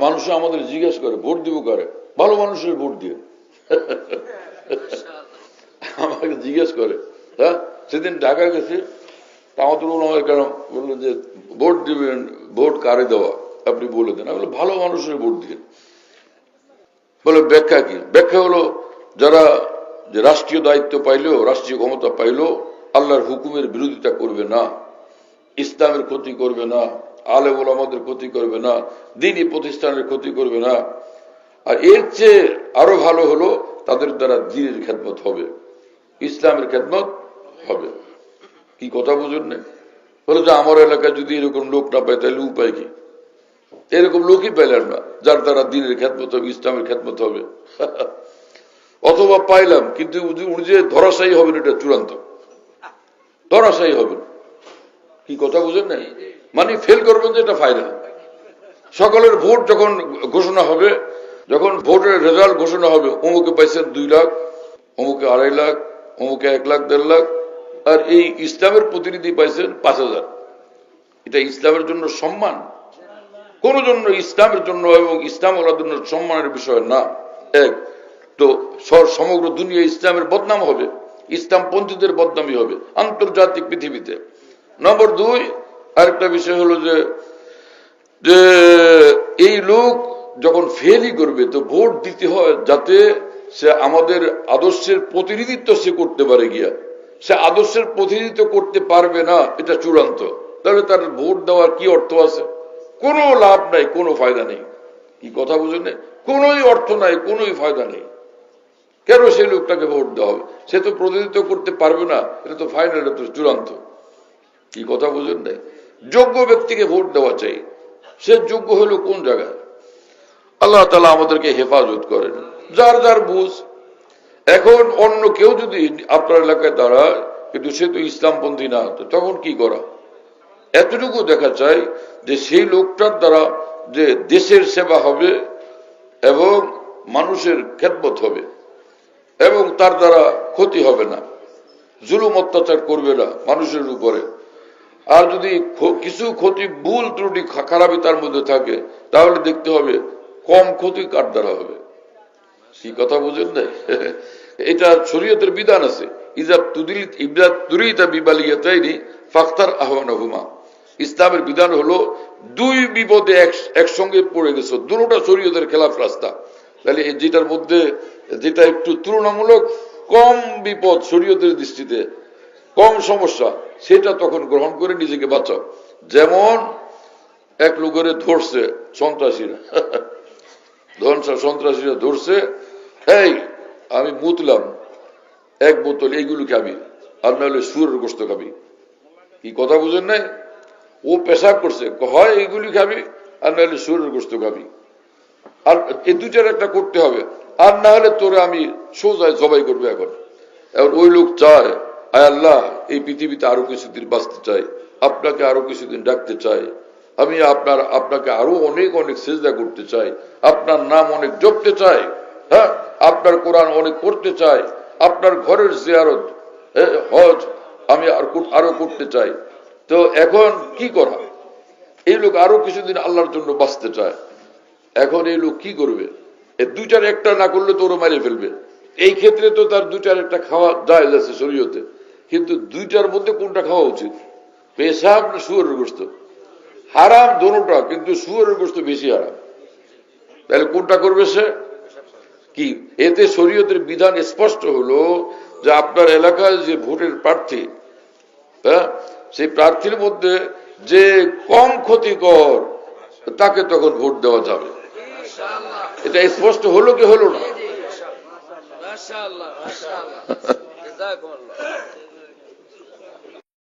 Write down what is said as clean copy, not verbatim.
মানুষ আমাদের জিজ্ঞেস করে ভোট দিব করে, ভালো মানুষের ভোট দিয়ে আমাকে জিজ্ঞেস করে। হ্যাঁ, সেদিন ঢাকা গেছে, আমাদের কেন বললো যে ভোট দিবেন, ভোট কারে দেওয়া আপনি বলে দেন। আমি বললাম ভালো মানুষের ভোট দিয়ে। বলে ব্যাখ্যা কি? ব্যাখ্যা হলো যারা যে রাষ্ট্রীয় দায়িত্ব পাইলেও, রাষ্ট্রীয় ক্ষমতা পাইলেও আল্লাহর হুকুমের বিরোধিতা করবে না, ইসলামের ক্ষতি করবে না, আলেম ওলামাদের ক্ষতি করবে না, দ্বীনি প্রতিষ্ঠানের ক্ষতি করবে না, আর এর চেয়ে আরো ভালো হলো তাদের দ্বারা দ্বীনের খেদমত হবে, ইসলামের খেদমত হবে। কি কথা বুঝুন না? বলে যে আমার এলাকায় যদি এরকম লোক না পায় তাহলে উপায় কি? এরকম লোকই পাইলাম না যার দ্বারা দ্বীনের খেদমত হবে, ইসলামের খেদমত হবে। অথবা পাইলাম কিন্তু উনি যে ধরাশায়ী হবেন এটা চূড়ান্ত, ধরাশায়ী হবেন। কি কথা বুঝেন না? মানে ফেল করবেন যে এটা ফাইনাল। সকলের ভোট যখন ঘোষণা হবে, যখন ভোটের রেজাল্ট ঘোষণা হবে, অমুকে পাইছেন 2 লাখ, অমুকে 2.5 লাখ, অমুকে 1 লাখ 1.5 লাখ, আর এই ইসলামের প্রতিনিধি পাইছেন 5,000। এটা ইসলামের জন্য সম্মান? কোন জন্য ইসলামের জন্য এবং ইসলাম ওলার জন্য সম্মানের বিষয় না। এক তো সমগ্র দুনিয়া ইসলামের বদনাম হবে, ইসলাম পন্থীদের বদনামই হবে আন্তর্জাতিক পৃথিবীতে। নম্বর 2, আরেকটা বিষয় হলো যে এই লোক যখন ফেলই করবে তো ভোট দিতে হয় যাতে সে আমাদের আদর্শের প্রতিনিধিত্ব সে করতে পারে। গিয়া সে আদর্শের প্রতিনিধিত্ব করতে পারবে না, এটা চূড়ান্ত। তাহলে তার ভোট দেওয়ার কি অর্থ আছে? কোনো লাভ নাই, কোনো ফায়দা নেই। কি কথা বুঝেন? কোনোই অর্থ নাই, কোনোই ফায়দা নেই। কেন সেই লোকটাকে ভোট দেওয়া হবে? সে তো প্রতিনিধিত্ব করতে পারবে না, এটা তো ফাইনাল, এটা তো চূড়ান্ত। কি কথা বুঝেন নাই? যোগ্য ব্যক্তিকে ভোট দেওয়া চাই। সে যোগ্য হলো কোন জায়গায়? আল্লাহ তাআলা আমাদেরকে হেফাজত করেন। যার যার বুঝ। এখন অন্য কেউ যদি আপনার এলাকায় দাঁড়ায় কিন্তু সে তো ইসলামপন্থী না, তো তখন কি করা? এতটুকু দেখা চাই যে সেই লোকটার দ্বারা যে দেশের সেবা হবে এবং মানুষের খেদমত হবে এবং তার দ্বারা ক্ষতি হবে না, জুলুম অত্যাচার করবে না মানুষের উপরে। আর যদি কিছু ক্ষতি, ভুল ত্রুটি, খারাপি তার মধ্যে থাকে, তাহলে দেখতে হবে কম ক্ষতি কার দ্বারা হবে। কি কথা বুঝেন নাই? এটা শরীয়তের বিধান আছে। ইসলামের বিধান হলো 2 বিপদে একসঙ্গে পড়ে গেছো, দুটোটা শরীয়তের খেলাফ রাস্তা। তাহলে যেটার মধ্যে যেটা একটু তুলনামূলক কম বিপদ, শরীয়তের দৃষ্টিতে কম সমস্যা, সেটা তখন গ্রহণ করে নিজেকে বাঁচাও। যেমন এক লোকের ধরছে সন্ত্রাসীরা, সন্ত্রাসীরা ধরছে, এই আমি মুতলাম 1 বোতল, এইগুলো খাবি, আর নাহলে শুয়োরের গোশত খাবি। কি কথা বুঝেন নাই? ও পেশাব করছে, হয় এইগুলি খাবি আর নাহলে শুয়োরের গোশত খাবি, আর এই 2টার একটা করতে হবে, আর না হলে তোরে আমি সোজায় জবাই করবো। এখন ওই লোক চায়, আয় আল্লাহ, এই পৃথিবীতে আরো কিছুদিন বাঁচতে চাই, আপনাকে আরো কিছুদিন ডাকতে চাই, আমি আপনাকে আরো অনেক অনেক সিজদা করতে চাই, আপনার নাম অনেক জপতে চাই, হ্যাঁ, আপনার কোরআন অনেক পড়তে চাই, আপনার ঘরের জিয়ারত, হজ আমি আরো করতে চাই। তো এখন কি করা? এই লোক আরো কিছুদিন আল্লাহর জন্য বাঁচতে চায়। এখন এই লোক কি করবে? 2টার একটা না করলে তো ওরা মারিয়ে ফেলবে। এই ক্ষেত্রে তো তার 2টার একটা খাওয়া জায়েজ আছে শরীয়তে, কিন্তু 2টার মধ্যে কোনটা খাওয়া উচিত? পেশাব না শুয়োরের গোশত? হারাম দোনোটা, কিন্তু শুয়োরের গোশত বেশি হারাম। তাহলে কোনটা করবে সে? কি এতে শরীয়তের বিধান স্পষ্ট হলো যে আপনার এলাকায় যে ভোটের প্রার্থী, হ্যাঁ, সেই প্রার্থীর মধ্যে যে কম ক্ষতিকর তাকে তখন ভোট দেওয়া যাবে। এটা স্পষ্ট হলো কি হলো না?